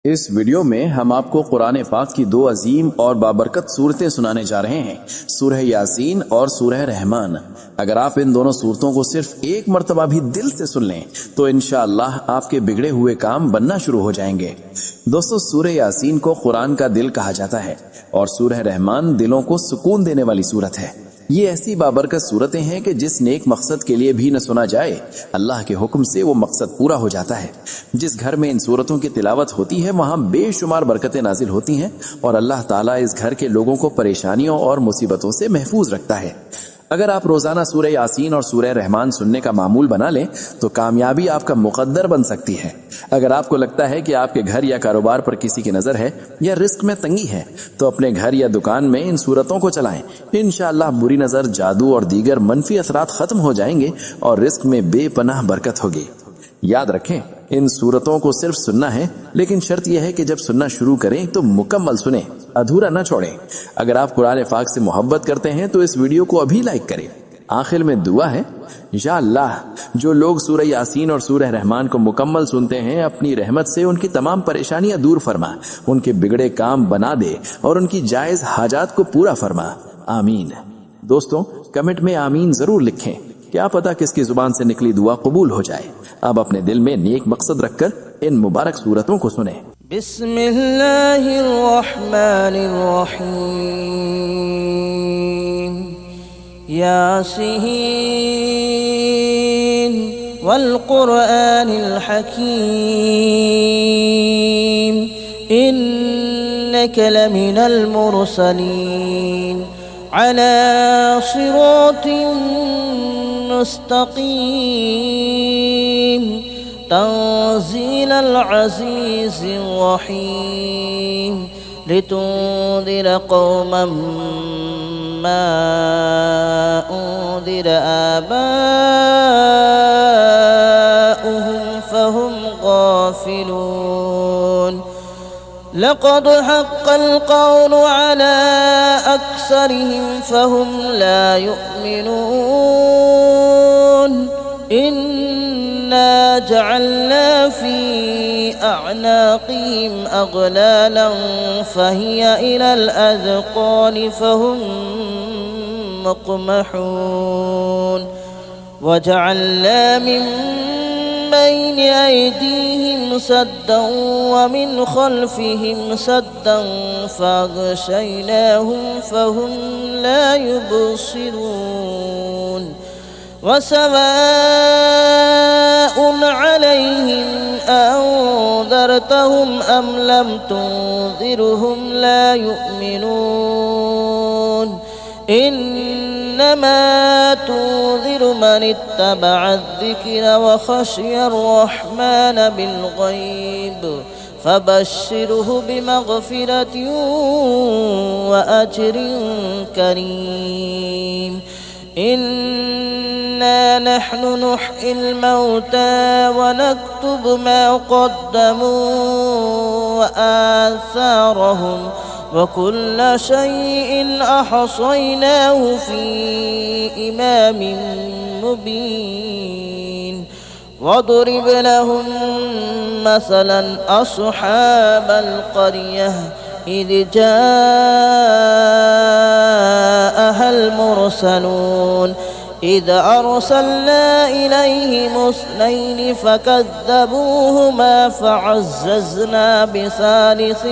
इस वीडियो में हम आपको कुरान पाक की दो अजीम और बाबरकत सूरतें सुनाने जा रहे हैं, सूरह यासीन और सूरह रहमान। अगर आप इन दोनों सूरतों को सिर्फ एक मर्तबा भी दिल से सुन लें तो इंशाअल्लाह आपके बिगड़े हुए काम बनना शुरू हो जाएंगे। दोस्तों, सूरह यासीन को कुरान का दिल कहा जाता है और सूरह रहमान दिलों को सुकून देने वाली सूरत है। ये ऐसी बाबरकत सूरतें हैं कि जिस नेक मकसद के लिए भी न सुना जाए, अल्लाह के हुक्म से वो मकसद पूरा हो जाता है। जिस घर में इन सूरतों की तिलावत होती है वहां बेशुमार बरकतें नाजिल होती हैं और अल्लाह ताला इस घर के लोगों को परेशानियों और मुसीबतों से महफूज रखता है। अगर आप रोजाना सूरह यासीन और सूरह रहमान सुनने का मामूल बना लें तो कामयाबी आपका मुकद्दर बन सकती है। अगर आपको लगता है कि आपके घर या कारोबार पर किसी की नजर है या रिस्क में तंगी है तो अपने घर या दुकान में इन सूरतों को चलाएं। इंशाअल्लाह बुरी नजर, जादू और दीगर मनफी असरात खत्म हो जाएंगे और रिस्क में बेपनाह बरकत होगी। याद रखें, इन सूरतों को सिर्फ सुनना है, लेकिन शर्त यह है कि जब सुनना शुरू करें तो मुकम्मल सुने, अधूरा न छोड़ें। अगर आप कुरान पाक से मोहब्बत करते हैं तो इस वीडियो को अभी लाइक करें। आखिर में दुआ है, या अल्लाह जो लोग सूरह यासीन और सूरह रहमान को मुकम्मल सुनते हैं, अपनी रहमत से उनकी तमाम परेशानियां दूर फरमा, उनके बिगड़े काम बना दे और उनकी जायज हाजात को पूरा फरमा। आमीन। दोस्तों, कमेंट में आमीन जरूर लिखें, क्या पता किसकी जुबान से निकली दुआ कबूल हो जाए। अब अपने दिल में नेक मकसद रखकर इन मुबारक सूरतों को सुने। बिस्मिल्लाहिर्रहमानिर्रहीम। यासीन वल कुरआनिल हकीम। इन्नका लमिनल मुरसलीन अला सिरातिन मुस्तकीम। तंज़ीलल अज़ीज़िर रहीम। लितुंज़िर क़ौमन मा उन्ज़िर आबाउहुम फ़हुम गाफ़िलून। लक़द हक़्क़ल क़ौलु अला अक्सरिहिम फ़हुम ला युमिनून। इन्ना जअलना फ़ी अअनाक़िहिम अग़लालन फ़हिय इलल अज़क़ानि फ़हुम मुक़महून। वजअलना मिन बैन अयदीहिम सद्दन वमिन खल्फ़िहिम सद्दन फ़अग़शयनाहुम फ़हुम ला युबसिरून। वसवाउन अलैहिम अअंज़रतहुम अम लम तुंज़िरहुम ला युमिनून। इन्नमा तुंज़िरु मन इत्तबअ अज़्ज़िक्र व खशियर रहमान बिलग़ैब फबश्शिरहु बिमग़फ़िरतिन व अज्रिन करीम। इन्ना नहनु नुह्यिल मौता व नक्तुबु मा क़द्दमू व आसारहुम व कुल्ल शैइन अहसयनाहु फ़ी इमामिन मुबीन। वضرب لهم مثلا أصحاب القرية إذ جاءها المرسلون إذ أرسلنا إليهم اثنين فكذبوهما فعززنا بثالث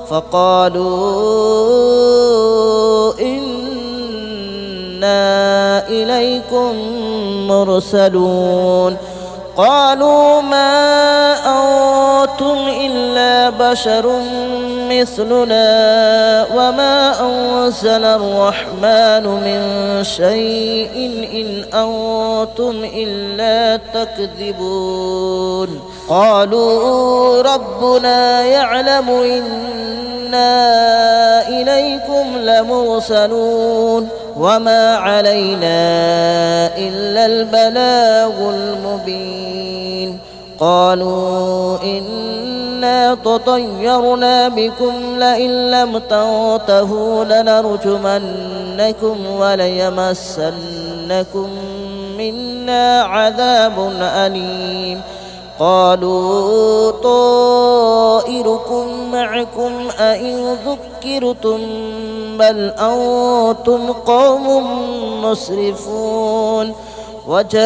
فقالوا إنا إليكم مرسلون. قالوا ما أنتم إلا بشر مثلنا وما أنزل الرحمن من شيء إن أنتم إلا تكذبون. قالوا ربنا يعلم إنا إليكم لمرسلون وما علينا إلا البلاغ المبين. قالوا إنا تطيرنا بكم لئن لم تنتهوا لنرجمنكم وليمسنكم منا عذاب أليم. قالوا طائركم معكم أئن ذكرتم بل أنتم قوم مسرفون وجاء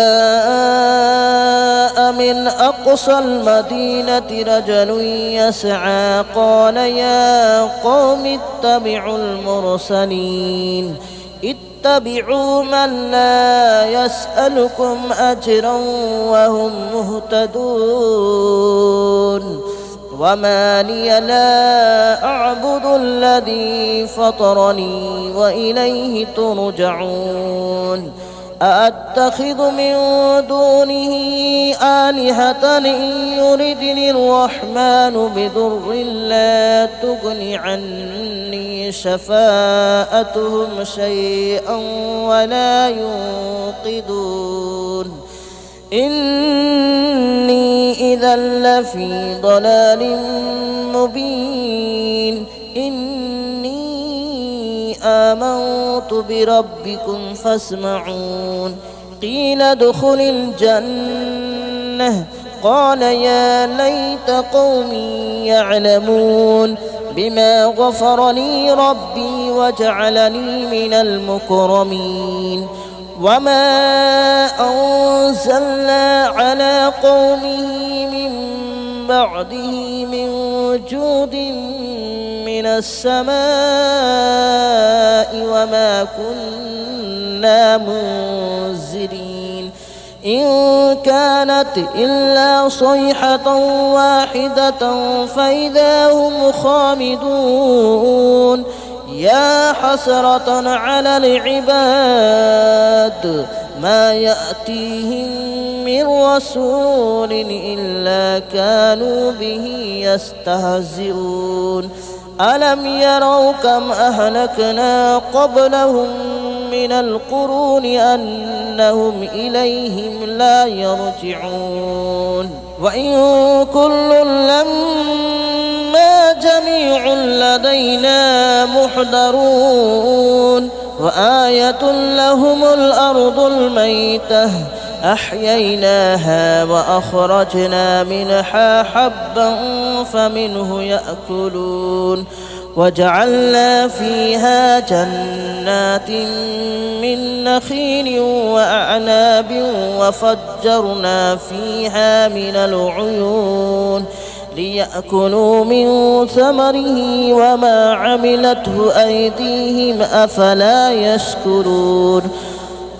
من أقصى المدينة رجل يسعى قال يا قوم اتبعوا المرسلين اتبعوا من لا يسألكم أجرا وهم مهتدون وما لي لا أعبد الذي فطرني وإليه ترجعون أأتخذ من دونه آلهة إن يردني الرحمن بضر لا تغن عني شفاءتهم شيئا ولا ينقذون إني إذا لفي ضلال مبين إني آمنت بربكم فاسمعون قيل ادخل الجنة قال يا ليت قومي يعلمون بما غفر لي ربي وجعلني من المكرمين وما أنزلنا على قومه من بعده من جود من السماء وما كنا منزلين إن كانت إلا صيحة واحدة فإذا هم خامدون يا حسرة على العباد ما يأتيهم من رسول إلا كانوا به يستهزئون ألم يروا كم أهلكنا قبلهم من القرون أنهم إليهم لا يرجعون وإن كل لما جميع لدينا محضرون وآية لهم الأرض الميتة أحييناها وأخرجنا منها حبا فمنه يأكلون وجعلنا فيها جنات من نخيل وأعناب وفجرنا فيها من العيون ليأكلوا من ثمره وما عملته أيديهم أفلا يشكرون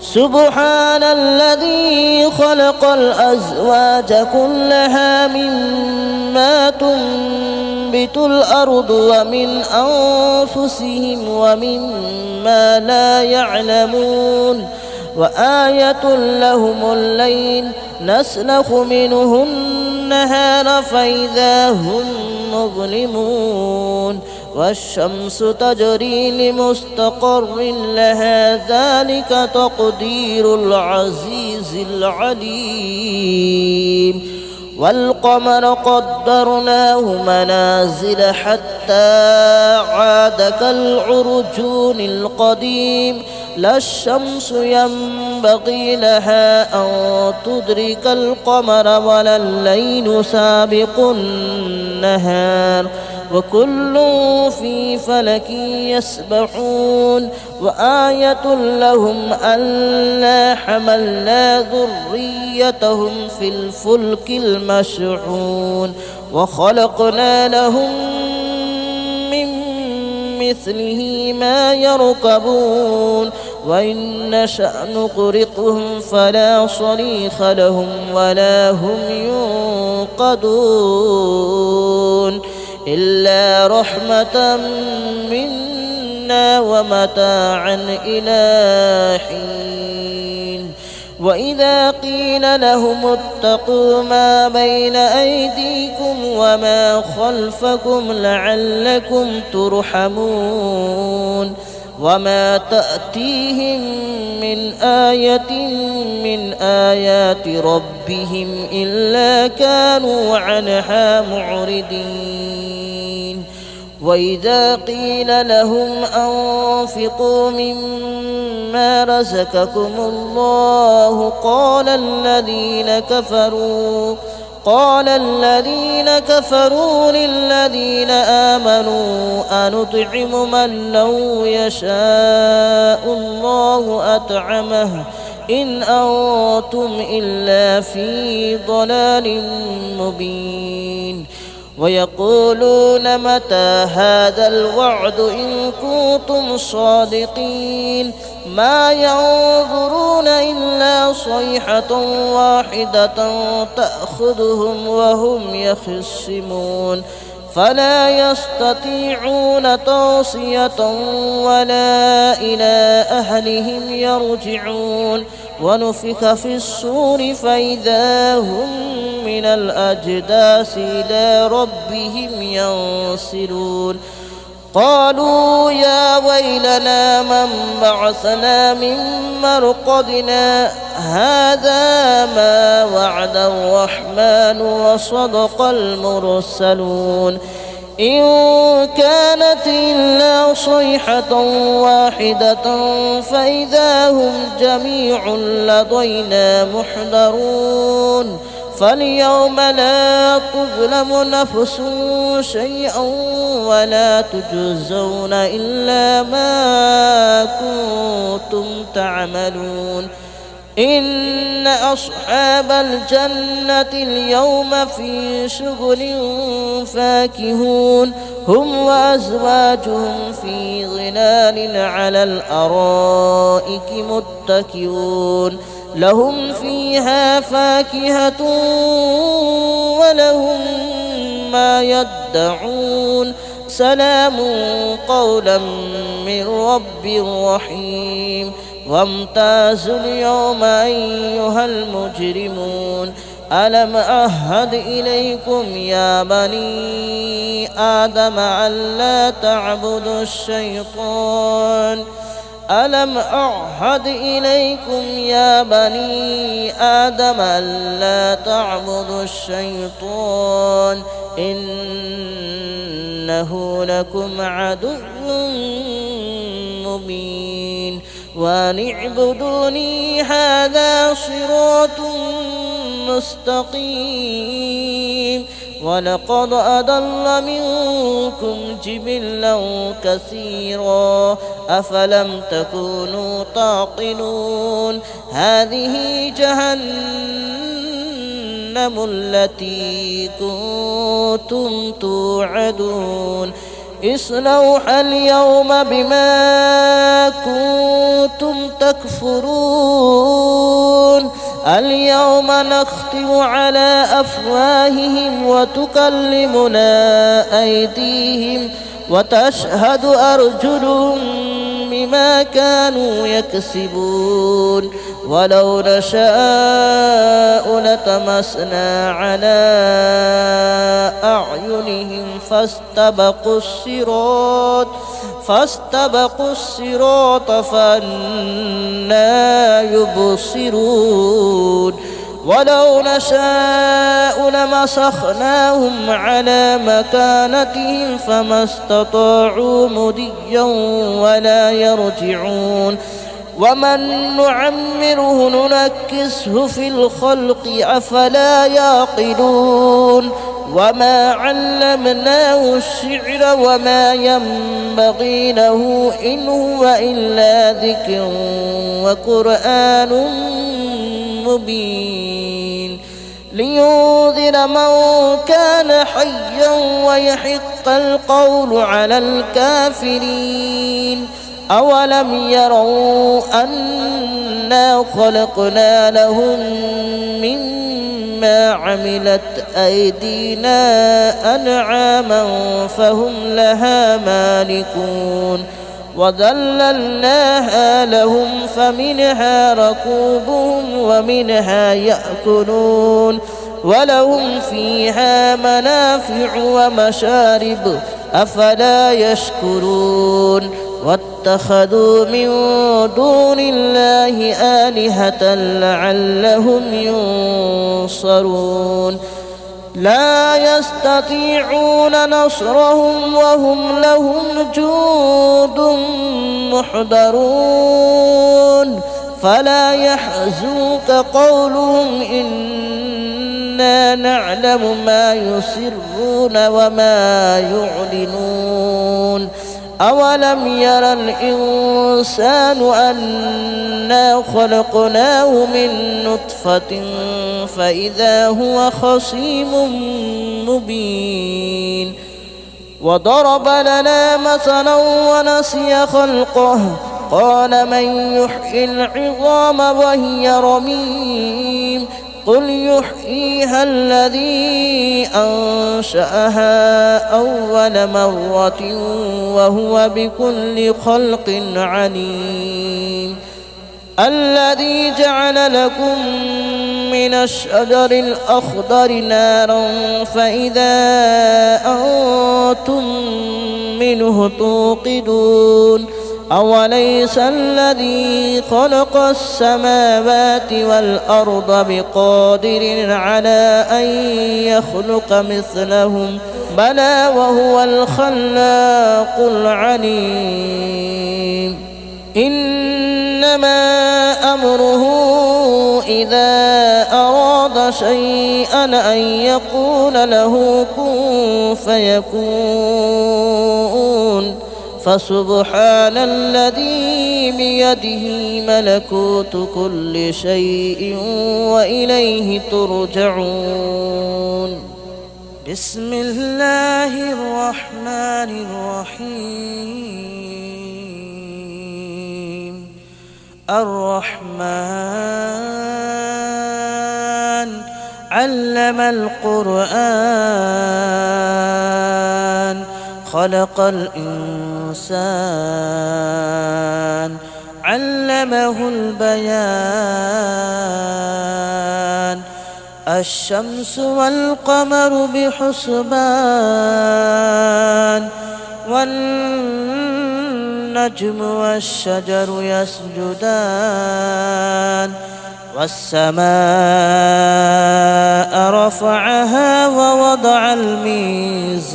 سبحان الذي خلق الأزواج كلها مما تنبت الأرض ومن أنفسهم ومما لا يعلمون وآية لهم الليل نسلخ منه النهار فإذا هم مظلمون والشمس تجري لمستقر لها ذلك تقدير العزيز العليم والقمر قدرناه منازل حتى عاد كالعرجون القديم لا الشمس ينبغي لها أن تدرك القمر ولا الليل سابق النهار وكل في فلك يسبحون وآية لهم ألا حملنا ذريتهم في الفلك المشحون وخلقنا لهم من مثله ما يركبون وإن نشأ نغرقهم فلا صريخ لهم ولا هم ينقذون إلا رحمة منا ومتاعا إلى حين وإذا قيل لهم اتقوا ما بين أيديكم وما خلفكم لعلكم ترحمون وما تأتيهم من آية من آيات ربهم إلا كانوا عنها معرضين وإذا قيل لهم أنفقوا مما رزقكم الله قال الذين كفروا للذين آمنوا أنطعم من لو يشاء الله أطعمه إن أنتم إلا في ضلال مبين ويقولون متى هذا الوعد إن كنتم صادقين ما ينظرون إلا صيحة واحدة تأخذهم وهم يخصمون فلا يستطيعون توصية ولا إلى أهلهم يرجعون ونفخ في الصور فإذا هم من الأجداث إلى ربهم ينسلون قالوا يا ويلنا من بعثنا من مرقدنا هذا ما وعد الرحمن وصدق المرسلون إن كانت إلا صيحة واحدة فإذا هم جميع لدينا محضرون فاليوم لا تظلم نفس شيئا ولا تجزون إلا ما كنتم تعملون إن أصحاب الجنة اليوم في شغل فاكهون هم وأزواجهم في ظلال على الأرائك متكئون لهم فيها فاكهة ولهم ما يدعون سلام قولا من رب رحيم وامتازوا اليوم أيها المجرمون ألم أعهد إليكم يا بني آدم ألا تعبدوا الشيطان ألم أعهد إليكم يا بني آدم ألا تعبدوا الشيطان إنه لكم عدو مبين وأن اعبدوني هذا صراط مستقيم ولقد أضل منكم جبلا كثيرا أفلم تكونوا تعقلون هذه جهنم التي كنتم توعدون اصلوها اليوم بما كنتم تكفرون اليوم نختم على أفواههم وتكلمنا أيديهم وتشهد أرجلهم بما كانوا يكسبون ولو نشاء لطمسنا على أعينهم فاستبقوا الصراط فأنى يبصرون ولو نشاء لمسخناهم على مكانتهم فما استطاعوا مضيا ولا يرجعون ومن نعمره ننكسه في الخلق أفلا يعقلون وما علمناه الشعر وما ينبغي له إن هو إلا ذكر وقرآن مبين لينذر من كان حيا ويحق القول على الكافرين أولم يروا أنا خلقنا لهم مما عملت أيدينا أنعاما فهم لها مالكون وذللناها لهم فمنها ركوبهم ومنها يأكلون ولهم فيها منافع ومشارب أفلا يشكرون واتخذوا من دون الله آلهة لعلهم ينصرون لا يستطيعون نصرهم وهم لهم جند محضرون فلا يحزنك قولهم إن إنا نعلم ما يسرون وما يعلنون أولم ير الإنسان أنا خلقناه من نطفة فإذا هو خصيم مبين وضرب لنا مثلا ونسي خلقه قال من يحيي العظام وهي رميم قل يحييها الذي أنشأها أول مرة وهو بكل خلق عليم الذي جعل لكم من الشجر الأخضر نارا فإذا أنتم منه توقدون أوليس الذي خلق السماوات والأرض بقادر على أن يخلق مثلهم بلى وهو الخلاق العليم إنما أمره إذا أراد شيئا أن يقول له كن فيكون فسبحان الذي بيده ملكوت كل شيء وإليه ترجعون بسم الله الرحمن الرحيم الرحمن علم القرآن خلق الإنسان علمه البيان الشمس والقمر بحسبان والنجم والشجر يسجدان والسماء رفعها ووضع الميزان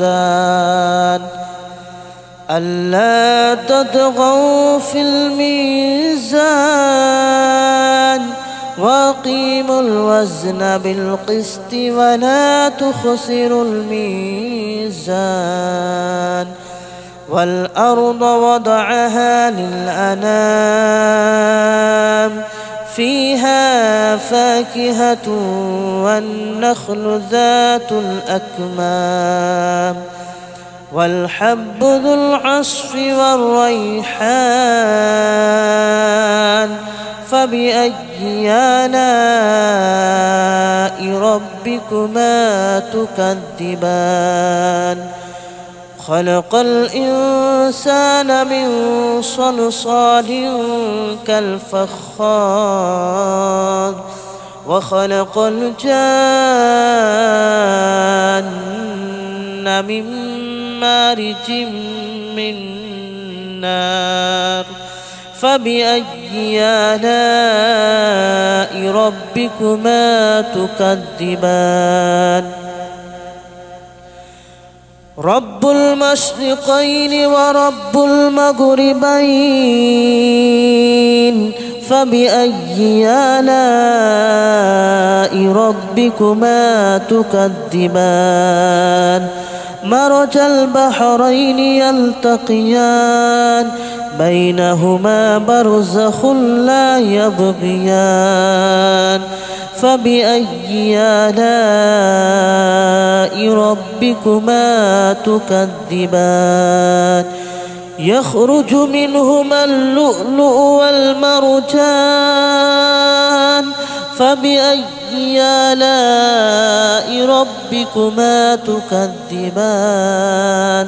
ألا تطغوا في الميزان وأقيموا الوزن بالقسط ولا تخسروا الميزان والأرض وضعها للأنام فيها فاكهة والنخل ذات الأكمام والحب ذو العصف والريحان فبأي آلاء ربكما تكذبان خلق الإنسان من صلصال كالفخار وخلق الجان من مارج من نار فبأي آلاء ربكما تكذبان رب المشرقين ورب المغربين فبأي آلاء ربكما تكذبان مرج البحرين يلتقيان بينهما برزخ لا يبغيان فبأي آلاء ربكما تكذبان يخرج منهما اللؤلؤ والمرجان فبأي آلاء ربكما تكذبان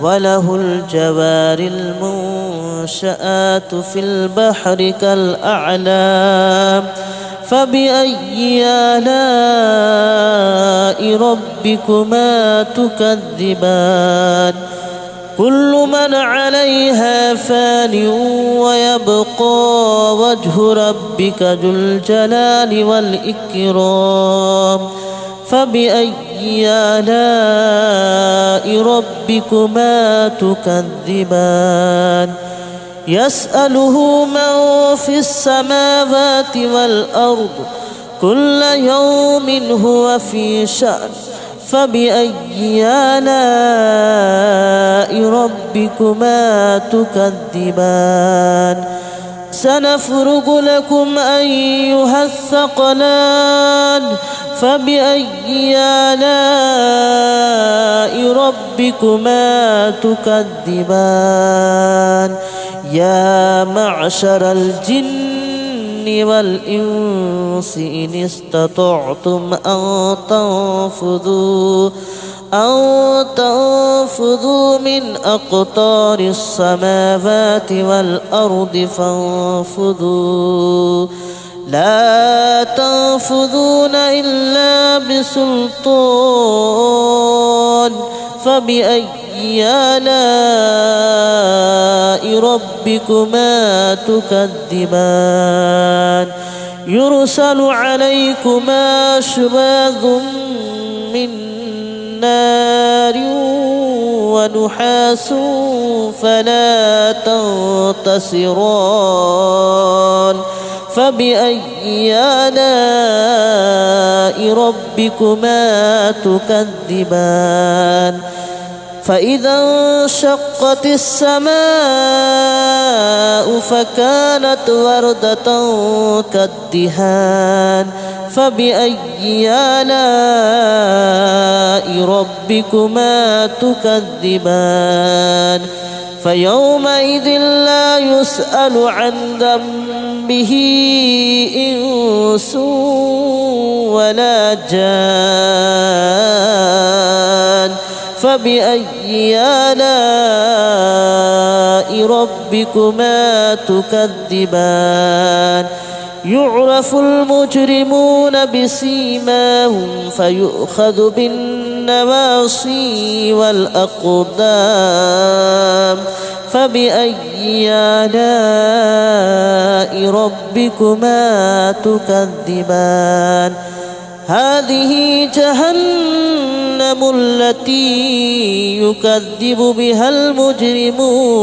وله الجوار المنشآت في البحر كالأعلام فبأي آلاء ربكما تكذبان كل من عليها فان ويبقى وجه ربك ذو الجلال والإكرام فبأي آلاء ربكما تكذبان يسأله من في السماوات والأرض كل يوم هو في شأن فبأي آلاء ربكما تكذبان سنفرغ لكم أيها الثقلان فبأي آلاء ربكما تكذبان يا معشر الجن والإنس إن استطعتم أن تنفذوا من أقطار السماوات والأرض فانفذوا لا تنفذون إلا بسلطان فبأي آلاء ربكما تكذبان يرسل عليكما شواظ من نار ونحاس فلا تنتصران فبأي آلاء ربكما تكذبان فإذا انشقت السماء فكانت وردة كالدهان فبأي آلاء ربكما تكذبان فيومئذ لا يسأل عن ذنبه إنس ولا جان فبأي آلاء ربكما تكذبان يعرف المجرمون بسيماهم فيؤخذ بالنواصي والأقدام فبأي آلاء ربكما تكذبان هذه جهنم التي يكذب بها المجرمون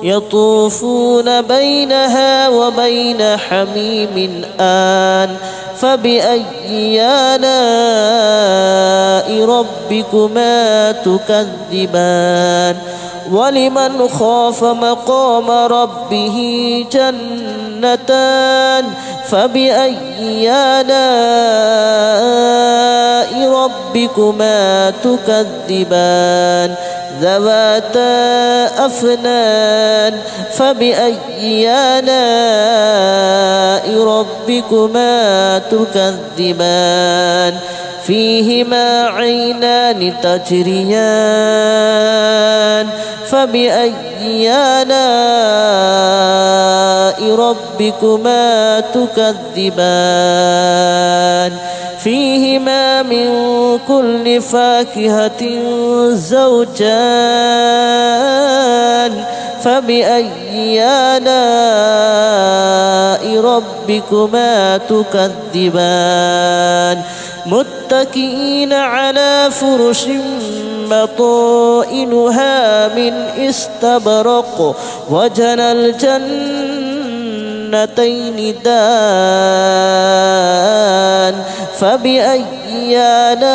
يطوفون بينها وبين حميم آن فبأي آلاء ربكما تكذبان ولمن خاف مقام ربه جنتان فبأي آلاء ربكما تكذبان ذواتا أفنان فبأي آلاء ربكما تكذبان فيهما عينان تجريان فبأي آلاء ربكما تكذبان فيهما من كل فاكهة زوجان فبأي آلاء ربكما تكذبان متكئين على فرش بطائنها من استبرق وجنى الجنتين دان فبأي آلاء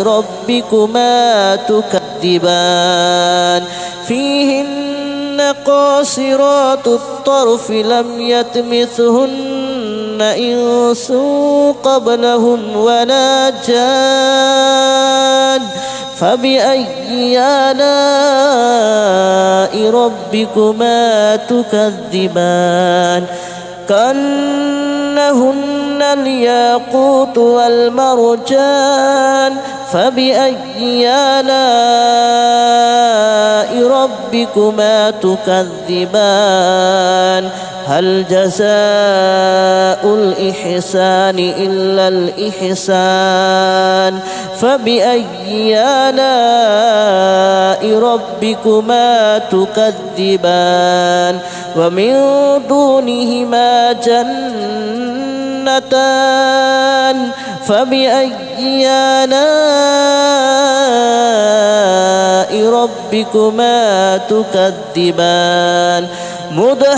ربكما تكذبان فيهن قاصرات الطرف لم يطمثهن إنس قبلهم ولا جان فبأي آلاء ربكما تكذبان كأنهن الياقوت والمرجان فبأي آلاء ربكما تكذبان هل جزاء الإحسان إلا الإحسان فبأي آلاء ربكما تكذبان ومن دونهما جنتان فبأي آلاء ربكما تكذبان مدهامتان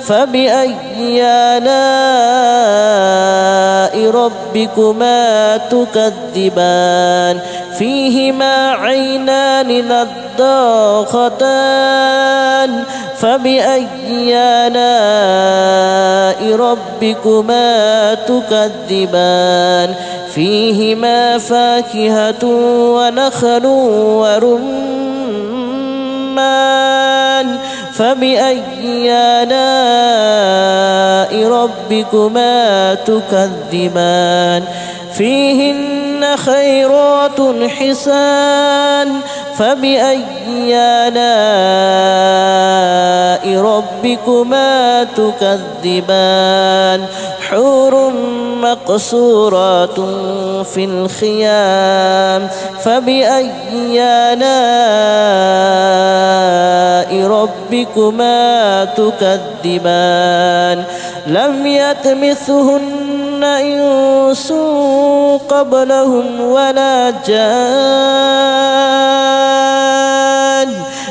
فبأي آلاء ربكما تكذبان فيهما عينان نضاختان فبأي آلاء ربكما تكذبان فيهما فاكهة ونخل ورمان فبأي آلاء ربكما تكذبان فيهن خيرات حسان فبأي آلاء ربكما تكذبان حور مقصورات في الخيام فبأي آلاء ربكما تكذبان لم يطمثهن إنس قبلهم ولا جان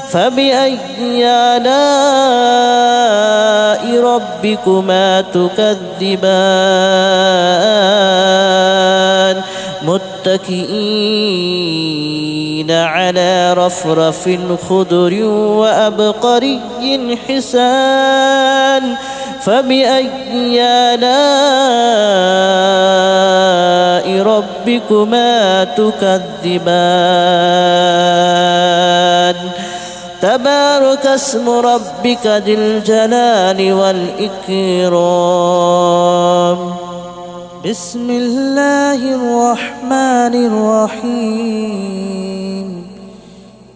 فبأي آلاء ربكما تكذبان متكئين على رفرف خضر وأبقري حسان فبأي آلاء ربكما تكذبان تبارك اسم ربك ذي الجلال والإكرام بسم الله الرحمن الرحيم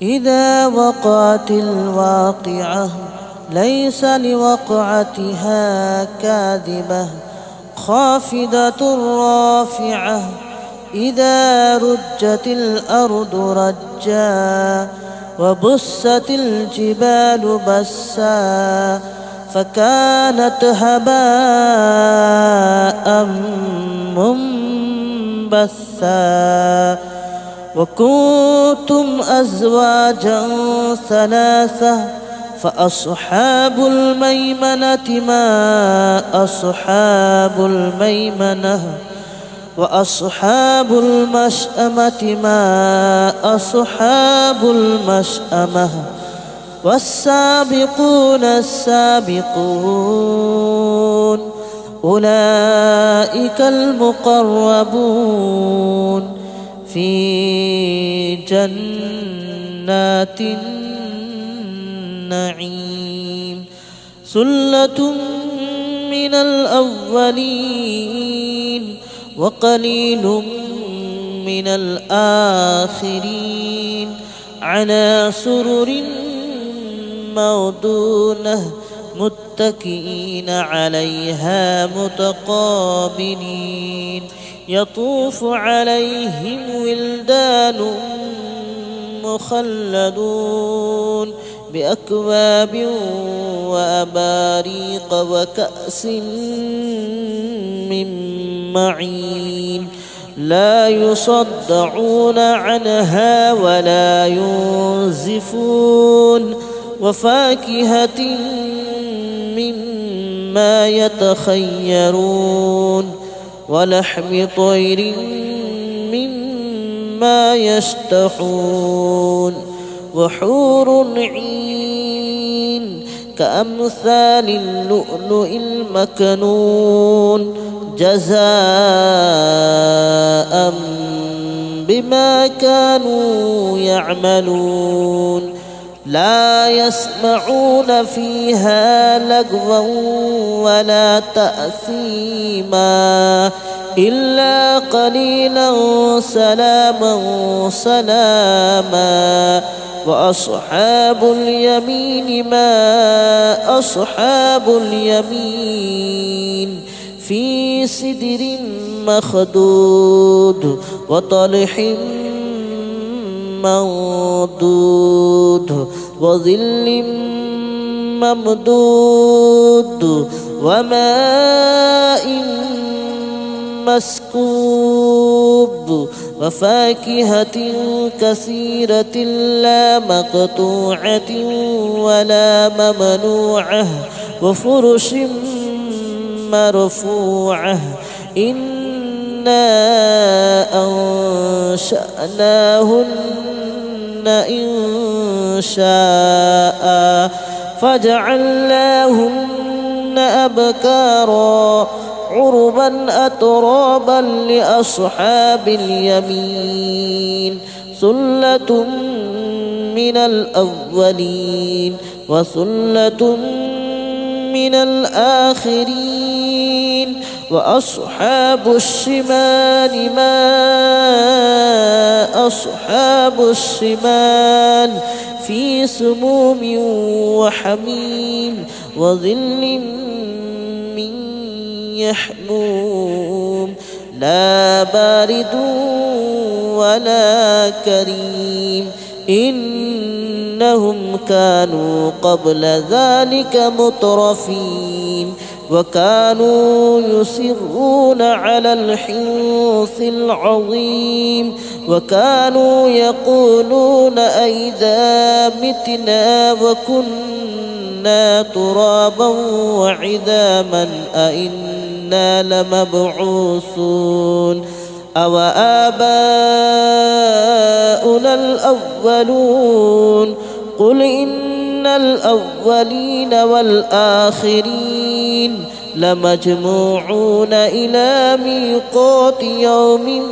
إذا وقعت الواقعة ليس لوقعتها كاذبة خافضة رافعة إذا رجت الأرض رجا وبست الجبال بسا فكانت هباء منبثا وكنتم أزواجا ثلاثة فأصحاب الميمنة ما أصحاب الميمنة وأصحاب المشأمة ما أصحاب المشأمة والسابقون السابقون أولئك المقربون في جنات النعيم ثلة من الأولين وقليل من الآخرين على سرر موضونة متكئين عليها متقابلين يطوف عليهم ولدان مخلدون بأكواب وأباريق وكأس من معين لا يصدعون عنها ولا ينزفون وفاكهة مما يتخيرون ولحم طير مما يشتهون وحور عين كأمثال اللؤلؤ المكنون جزاء بما كانوا يعملون لا يسمعون فيها لغوا ولا تأثيما إلا قليلا سلاما سلاما وأصحاب اليمين ما أصحاب اليمين في سدر مخضود وطلح منضود وظل ممدود وماء مسكوب وفاكهة كثيرة لا مقطوعة ولا ممنوعة وفرش مرفوعة إنا أنشأناهن إن شاء فجعلناهن أبكارا عربا أترابا لأصحاب اليمين ثلة من الأولين وثلة من الآخرين وأصحاب الشمال ما أصحاب الشمال في سموم وحميم وظل من يحموم لا بارد ولا كريم إنهم كانوا قبل ذلك مترفين وكانوا يصرون على الحنث العظيم وكانوا يقولون أئذا متنا وكنا ترابا وعظاما أئنا لمبعوثون أو آباؤنا الأولون قل إن الأولين والآخرين لمجموعون إلى ميقات يوم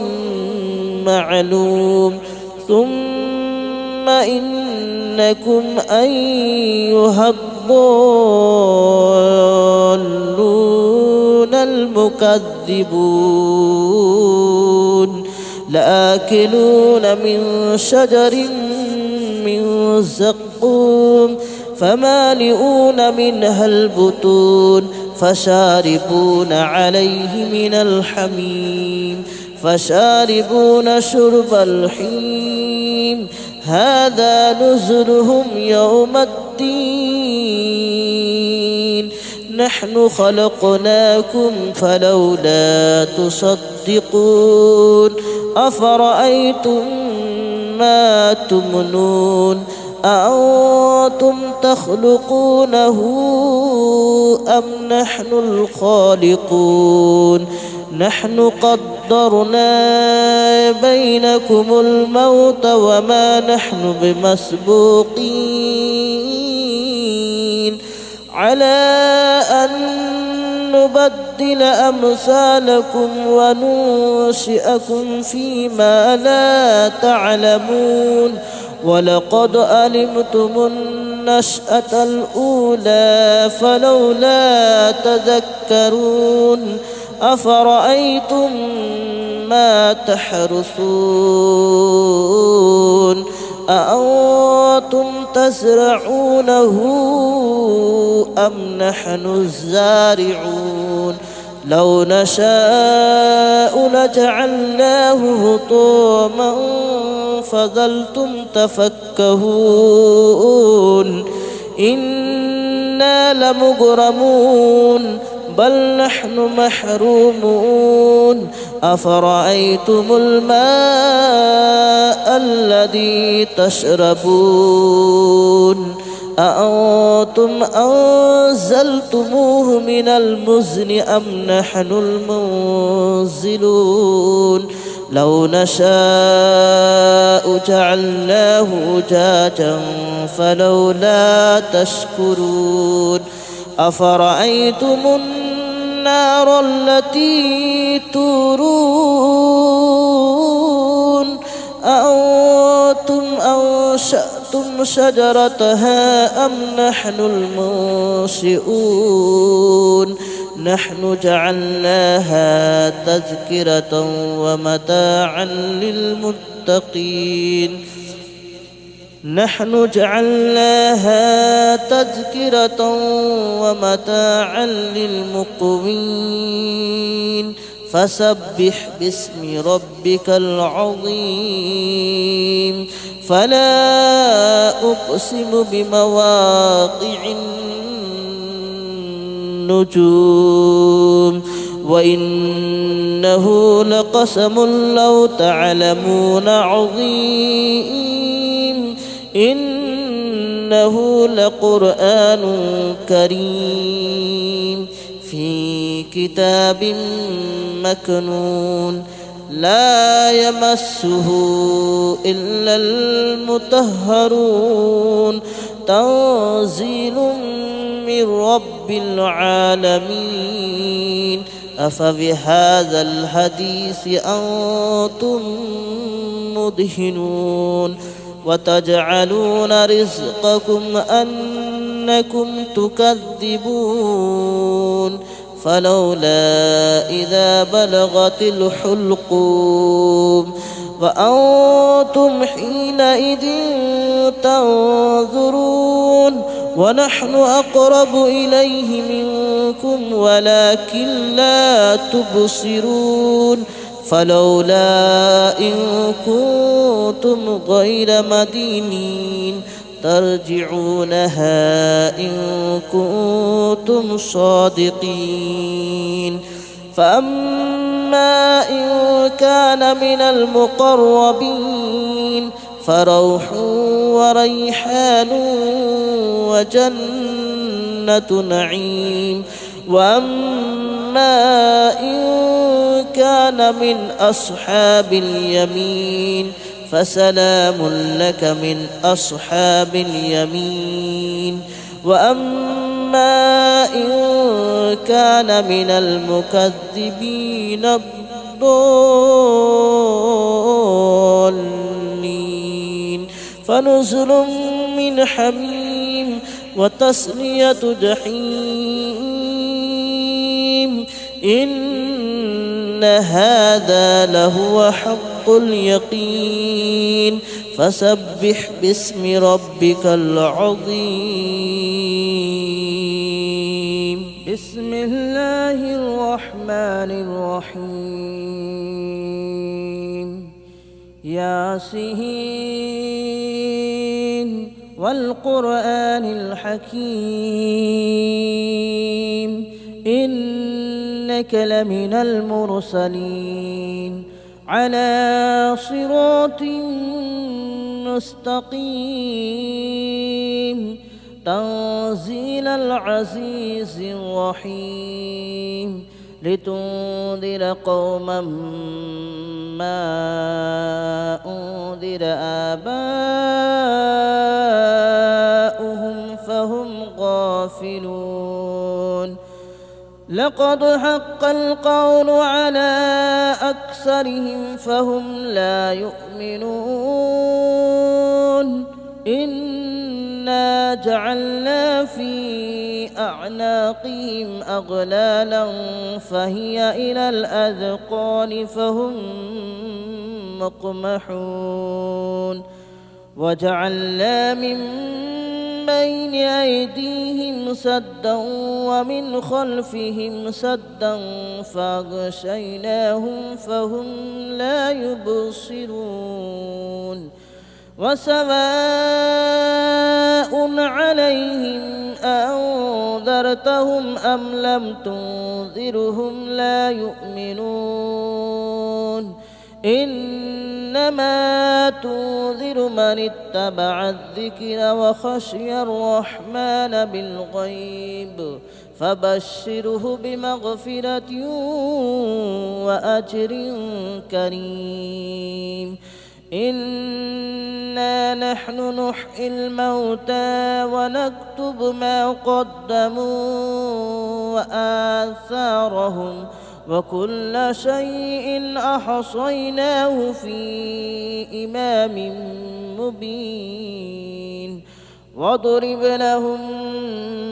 معلوم ثم إنكم أيها الضالون المكذبون لآكلون من شجر من زقوم فمالئون منها البطون فشاربون عليه من الحميم فشاربون شرب الحميم هذا نزلهم يوم الدين نحن خلقناكم فلولا تصدقون أفرأيتم ما تمنون أأنتم تخلقونه أم نحن الخالقون نحن قدرنا بينكم الموت وما نحن بمسبوقين على أن نبدل أمثالكم وننشئكم فيما لا تعلمون ولقد علمتم النشأة الأولى فلولا تذكرون أفرأيتم ما تحرثون أأنتم تزرعونه أم نحن الزارعون لو نشاء لجعلناه هطاما فظلتم تفكهون إنا لمغرمون بل نحن محرومون أفرأيتم الماء الذي تشربون أأنتم أنزلتموه من المزن أم نحن المنزلون لو نشاء جعلناه أجاجا فلولا تشكرون أفرأيتم النار التي تورون أأنتم أنشأتم شجرتها أم نحن المنشئون نحن جعلناها تذكرة ومتاعا للمتقين نحن جعلناها تذكرة ومتاعا للمقوين فسبح باسم ربك العظيم فلا أقسم بمواقع النجوم وإنه لقسم لو تعلمون عظيم إنه لقرآن كريم في كتاب مكنون لا يمسه إلا المطهرون تنزيل من رب العالمين أفبهذا الحديث أنتم مدهنون وتجعلون رزقكم أنكم تكذبون فلولا إذا بلغت الحلقوم وأنتم حينئذ تنظرون ونحن أقرب إليه منكم ولكن لا تبصرون فلولا إن كنتم غير مدينين ترجعونها إن كنتم صادقين فأما إن كان من المقربين فروح وريحان وجنة نعيم وأما إن كان من أصحاب اليمين فسلام لك من أصحاب اليمين وأما إن كان من المكذبين الضالين فنزل من حميم وتصلية جحيم إن هذا لهو حق اليقين فسبح باسم ربك العظيم بسم الله الرحمن الرحيم ياسين والقرآن الحكيم إنك لمن المرسلين على صراط مستقيم تنزيل العزيز الرحيم لتنذر قوما ما أنذر آباؤهم فهم غافلون لقد حق القول على أكثرهم فهم لا يؤمنون إنا جعلنا في أعناقهم أغلالا فهي إلى الأذقان فهم مقمحون وجعلنا من بين أيديهم سدا ومن خلفهم سدا فأغشيناهم فهم لا يبصرون وسواء عليهم أنذرتهم أم لم تنذرهم لا يؤمنون إنما تنذر من اتبع الذكر وخشي الرحمن بالغيب فبشره بمغفرة وأجر كريم إنا نحن نحيي الموتى ونكتب ما قدموا وآثارهم وكل شيء أحصيناه في إمام مبين واضرب لهم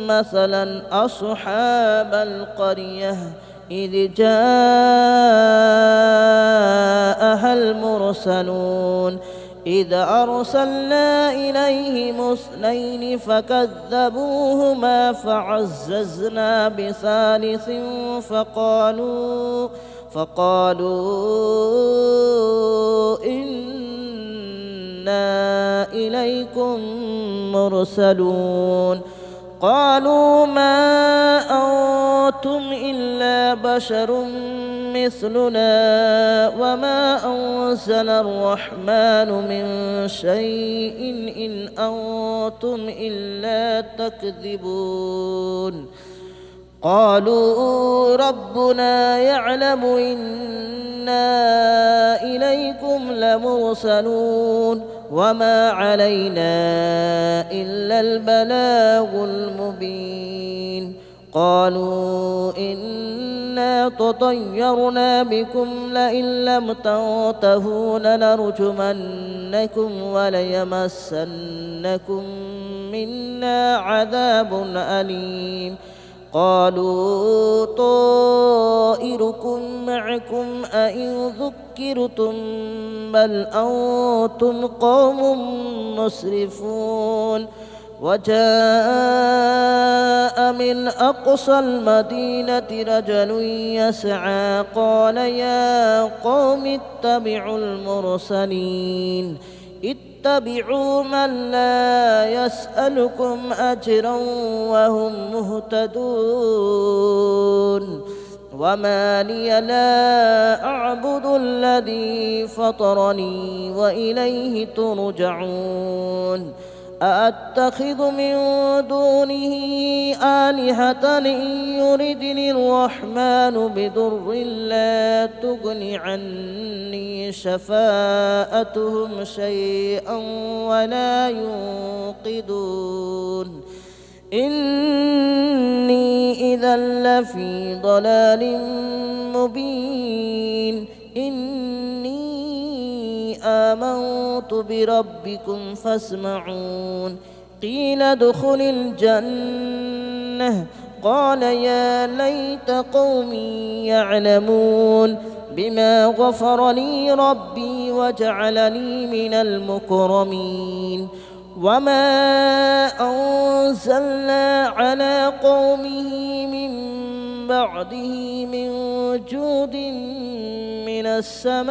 مثلا أصحاب القرية إذ جاءها المرسلون إذ أرسلنا إليهم اثنين فكذبوهما فعززنا بثالث فقالوا إنا إليكم مرسلون قالوا ما أنتم إلا بشر مثلنا وما أنزل الرحمن من شيء إن أنتم إلا تكذبون قالوا ربنا يعلم إنا إليكم لمرسلون وما علينا إلا البلاغ المبين قالوا إنا تطيرنا بكم لئن لم تنتهوا لنرجمنكم وليمسنكم منا عذاب أليم قالوا طائركم معكم أئن ذكرتم بل أنتم قوم مسرفون وجاء من أقصى المدينة رجل يسعى قال يا قوم اتبعوا المرسلين اتبعوا من لا يسألكم أجرا وهم مهتدون وما لي لا أعبد الذي فطرني وإليه ترجعون أأتخذ من دونه آلهة إن يردني الرحمن بضر لا تغن عني شفاءتهم شيئا ولا ينقذون إني إذا لفي ضلال مبين إني آمنت بربكم فاسمعون قيل ادخل الجنة قال يا ليت قومي يعلمون بما غفر لي ربي وجعلني من المكرمين وما أنزلنا على قومه من بعده من جود من السماء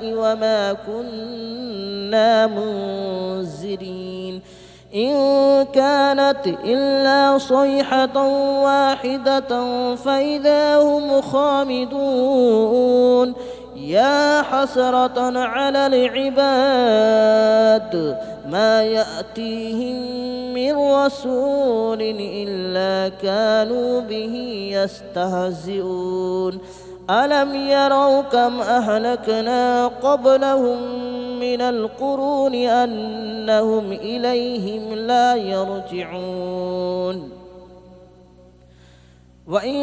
وما كنا منزلين إن كانت إلا صيحة واحدة فإذا هم خامدون يا حسرة على العباد ما يأتيهم من رسول إلا كانوا به يستهزئون ألم يروا كم أهلكنا قبلهم من القرون أنهم إليهم لا يرجعون وإن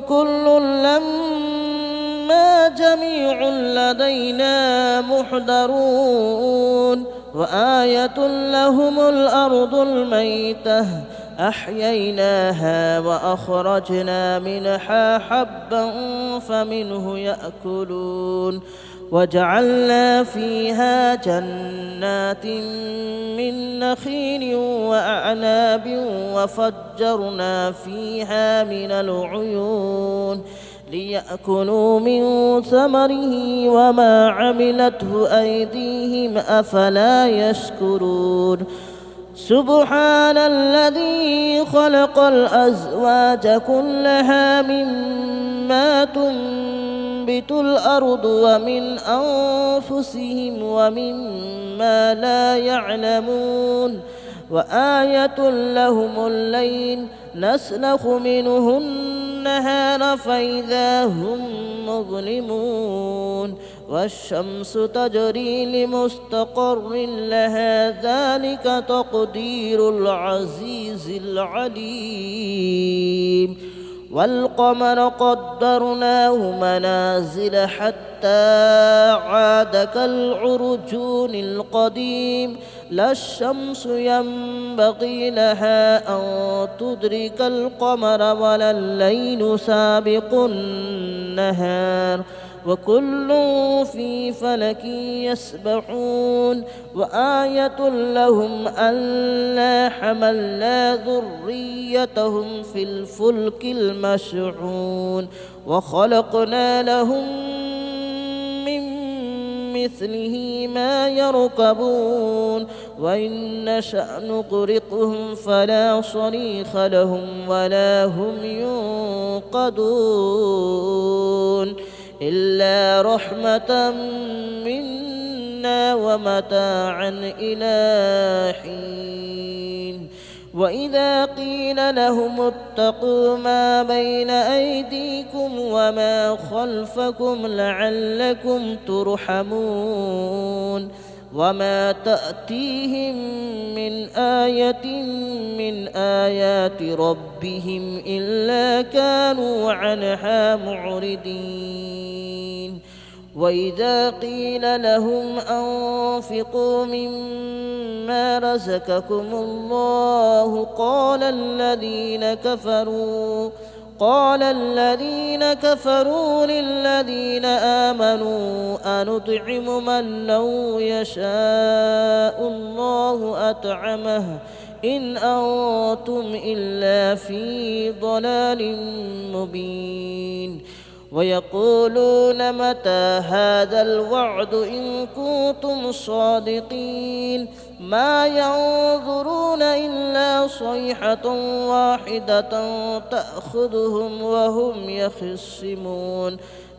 كل لما جميع لدينا محضرون وآية لهم الأرض الميتة أحييناها وأخرجنا منها حبا فمنه يأكلون وجعلنا فيها جنات من نخيل وأعناب وفجرنا فيها من العيون ليأكلوا من ثمره وما عملته أيديهم أفلا يشكرون سبحان الذي خلق الأزواج كلها مما تنبت الأرض ومن أنفسهم ومما لا يعلمون وآية لهم الليل نسلخ منه النهار فإذا هم مظلمون والشمس تجري لمستقر لها ذلك تقدير العزيز العليم والقمر قدرناه منازل حتى عاد كالعرجون القديم لا الشمس ينبغي لها أن تدرك القمر ولا الليل سابق النهار وكل في فلك يسبحون وآية لهم ألا حملنا ذريتهم في الفلك المشحون وخلقنا لهم من مثله ما يركبون وإن نشأ نغرقهم فلا صريخ لهم ولا هم ينقذون إلا رحمة منا ومتاعا إلى حين وإذا قيل لهم اتقوا ما بين أيديكم وما خلفكم لعلكم ترحمون وما تأتيهم من آية من آيات ربهم إلا كانوا عنها معرضين وإذا قيل لهم أنفقوا مما رزقكم الله قال الذين كفروا للذين آمنوا أنطعم من لو يشاء الله أطعمه إن أنتم إلا في ضلال مبين ويقولون متى هذا الوعد إن كنتم صادقين ما ينظرون إلا صيحة واحدة تأخذهم وهم يخصمون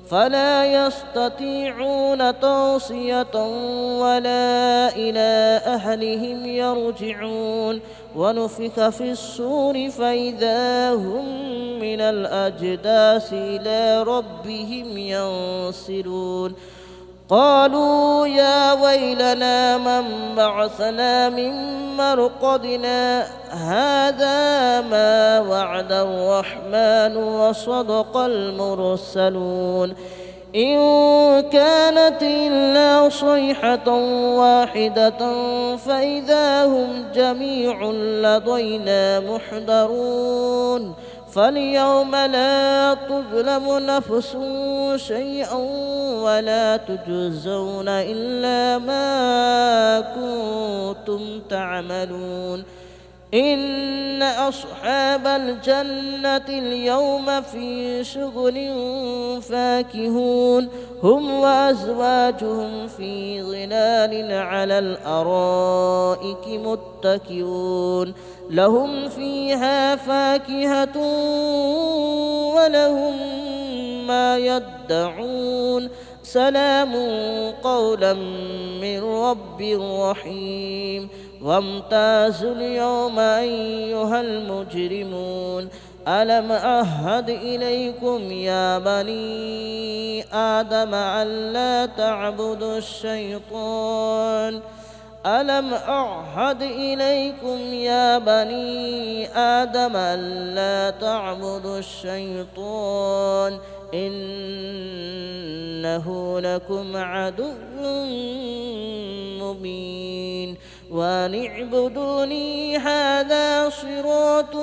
فلا يستطيعون توصية ولا إلى أهلهم يرجعون ونفخ في الصور فإذا هم من الأجداث إلى ربهم ينسلون قالوا يا ويلنا من بعثنا من مرقدنا هذا ما وعد الرحمن وصدق المرسلون إن كانت إلا صيحة واحدة فإذا هم جميع لدينا محضرون فاليوم لا تظلم نفس شيئا ولا تجزون إلا ما كنتم تعملون إن أصحاب الجنة اليوم في شغل فاكهون هم وأزواجهم في ظلال على الأرائك متكئون لهم فيها فاكهة ولهم ما يدعون سلام قولا من رب رحيم وامتازوا اليوم أيها المجرمون ألم أعهد إليكم يا بني آدم ألا تعبدوا الشيطان ألم أعهد إليكم يا بني آدم ألا تعبدوا الشيطان إنه لكم عدو مبين وأن اعبدوني هذا صراط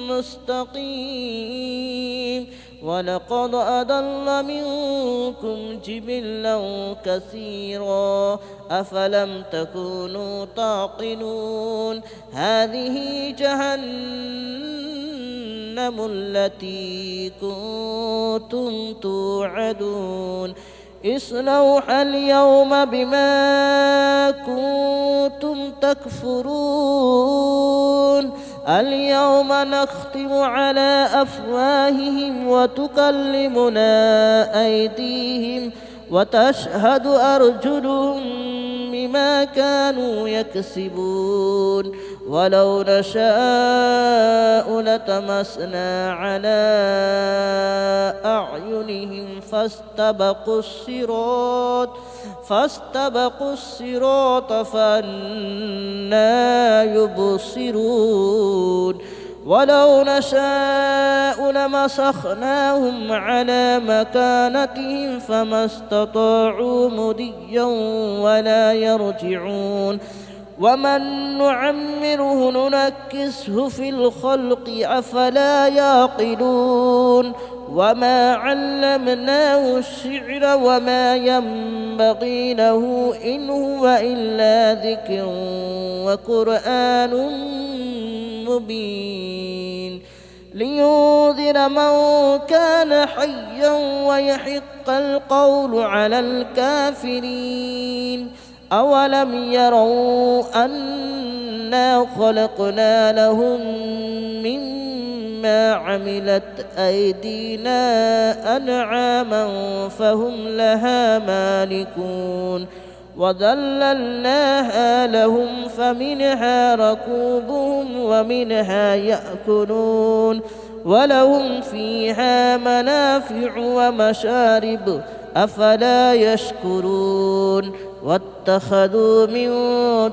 مستقيم ولقد أضل منكم جبلا كثيرا أفلم تكونوا تعقلون هذه جهنم التي كنتم توعدون اصلوها اليوم بما كنتم تكفرون اليوم نختم على أفواههم وتكلمنا أيديهم وتشهد أرجلهم بما كانوا يكسبون ولو نشاء لتمسنا على أعينهم فاستبقوا الصراط فأنى يبصرون ولو نشاء لمسخناهم على مكانتهم فما استطاعوا مضيا ولا يرجعون ومن نعمره ننكسه في الخلق أفلا يعقلون وما علمناه الشعر وما ينبغي له إن هو إلا ذكر وقرآن مبين لينذر من كان حيا ويحق القول على الكافرين أولم يروا أنا خلقنا لهم مما عملت أيدينا أنعاما فهم لها مالكون وذللناها لهم فمنها ركوبهم ومنها يأكلون ولهم فيها منافع ومشارب أفلا يشكرون واتخذوا من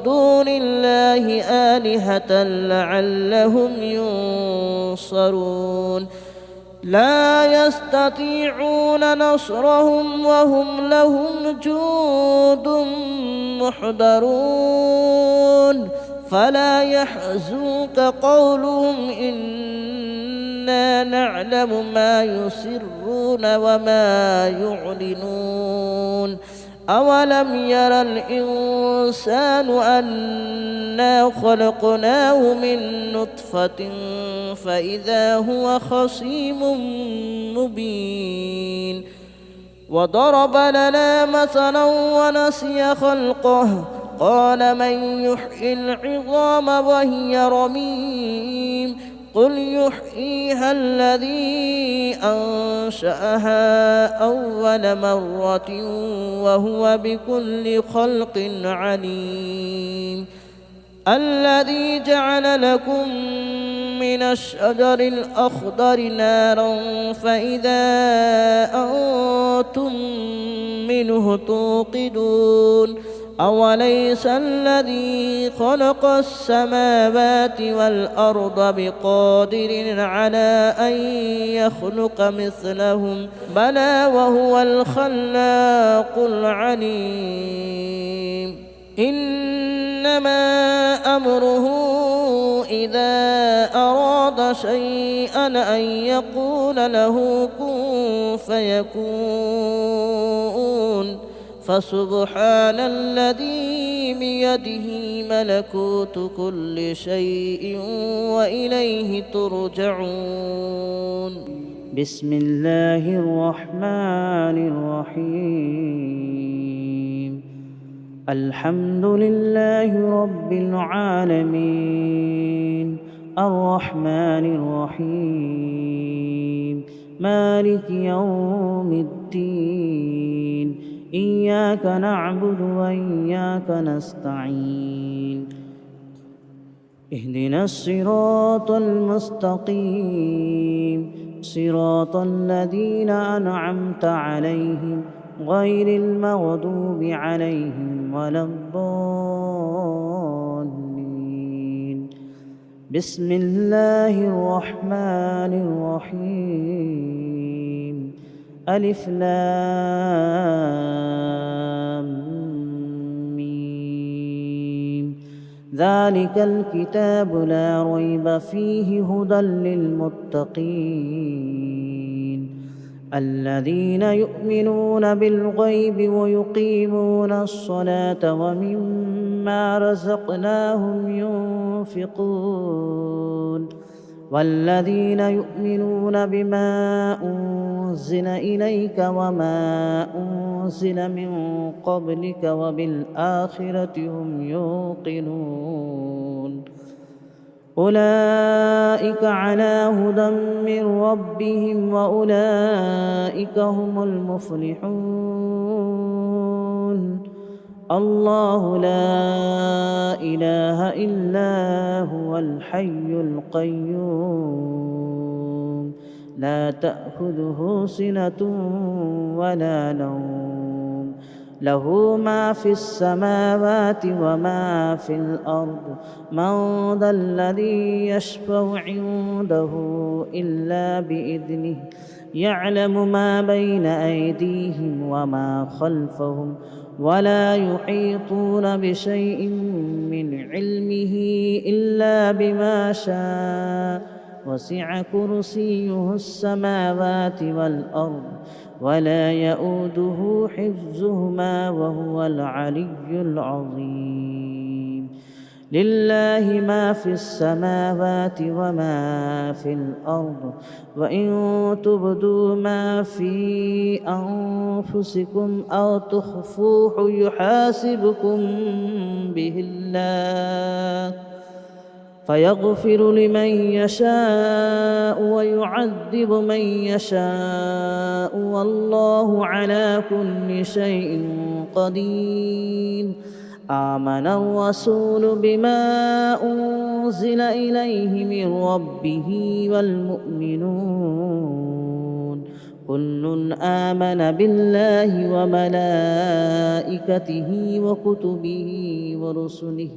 دون الله آلهة لعلهم ينصرون لا يستطيعون نصرهم وهم لهم جند محضرون فلا يحزنك قولهم إنا نعلم ما يسرون وما يعلنون أولم ير الإنسان أنا خلقناه من نطفة فإذا هو خصيم مبين وضرب لنا مثلا ونسي خلقه قال من يحيي العظام وهي رميم قل يحييها الذي أنشأها أول مرة وهو بكل خلق عليم الذي جعل لكم من الشجر الأخضر نارا فإذا أنتم منه توقدون أوليس الذي خلق السماوات والأرض بقادر على أن يخلق مثلهم بلى وهو الخلاق العليم إنما أمره إذا أراد شيئا أن يقول له كن فيكون فسبحان الذي بيده ملكوت كل شيء وإليه ترجعون بسم الله الرحمن الرحيم الحمد لله رب العالمين الرحمن الرحيم مالك يوم الدين إياك نعبد وإياك نستعين اهدنا الصراط المستقيم صراط الذين أنعمت عليهم غير المغضوب عليهم ولا الضالين بسم الله الرحمن الرحيم ألف لام ميم ذلك الكتاب لا ريب فيه هدى للمتقين الذين يؤمنون بالغيب ويقيمون الصلاة ومما رزقناهم ينفقون والذين يؤمنون بما أنزل إليك وما أنزل من قبلك وبالآخرة هم يوقنون أولئك على هدى من ربهم وأولئك هم المفلحون الله لا إله إلا هو الحي القيوم لا تأخذه سنة ولا نوم له ما في السماوات وما في الأرض من ذا الذي يشفع عنده إلا بإذنه يعلم ما بين أيديهم وما خلفهم ولا يحيطون بشيء من علمه إلا بما شاء وسع كرسيه السماوات والأرض ولا يؤوده حفظهما وهو العلي العظيم لله ما في السماوات وما في الأرض وإن تبدوا ما في أنفسكم أو تخفوه يحاسبكم به الله فيغفر لمن يشاء ويعذب من يشاء والله على كل شيء قدير. آمن الرسول بما أنزل إليه من ربه والمؤمنون كل آمن بالله وملائكته وكتبه ورسله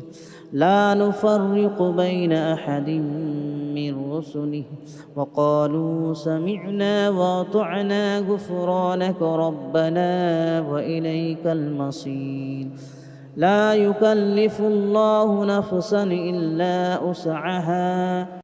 لا نفرق بين أحد من رسله وقالوا سمعنا وأطعنا غفرانك ربنا وإليك المصير. لا يكلف الله نفسا إلا وسعها